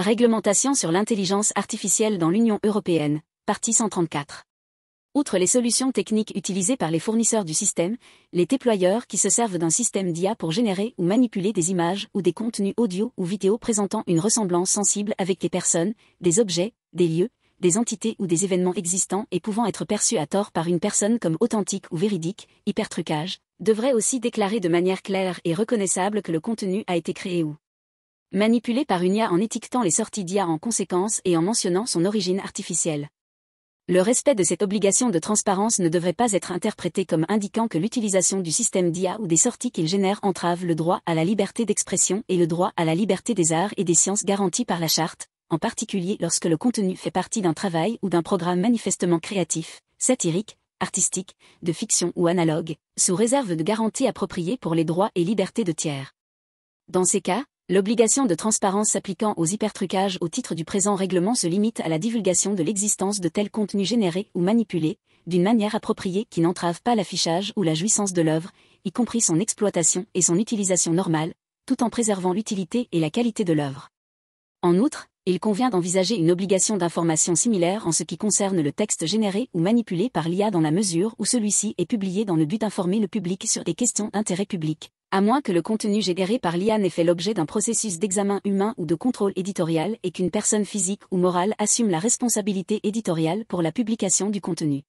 Réglementation sur l'intelligence artificielle dans l'Union européenne, partie 134. Outre les solutions techniques utilisées par les fournisseurs du système, les déployeurs qui se servent d'un système d'IA pour générer ou manipuler des images ou des contenus audio ou vidéo présentant une ressemblance sensible avec des personnes, des objets, des lieux, des entités ou des événements existants et pouvant être perçus à tort par une personne comme authentiques ou véridiques, hypertrucage, devraient aussi déclarer de manière claire et reconnaissable que le contenu a été créé ou manipulé par une IA en étiquetant les sorties d'IA en conséquence et en mentionnant son origine artificielle. Le respect de cette obligation de transparence ne devrait pas être interprété comme indiquant que l'utilisation du système d'IA ou des sorties qu'il génère entrave le droit à la liberté d'expression et le droit à la liberté des arts et des sciences garantis par la charte, en particulier lorsque le contenu fait partie d'un travail ou d'un programme manifestement créatif, satirique, artistique, de fiction ou analogue, sous réserve de garanties appropriées pour les droits et libertés de tiers. Dans ces cas, l'obligation de transparence s'appliquant aux hypertrucages au titre du présent règlement se limite à la divulgation de l'existence de tels contenus générés ou manipulés, d'une manière appropriée qui n'entrave pas l'affichage ou la jouissance de l'œuvre, y compris son exploitation et son utilisation normale, tout en préservant l'utilité et la qualité de l'œuvre. En outre, il convient d'envisager une obligation d'information similaire en ce qui concerne le texte généré ou manipulé par l'IA dans la mesure où celui-ci est publié dans le but d'informer le public sur des questions d'intérêt public, à moins que le contenu généré par l'IA n'ait fait l'objet d'un processus d'examen humain ou de contrôle éditorial et qu'une personne physique ou morale assume la responsabilité éditoriale pour la publication du contenu.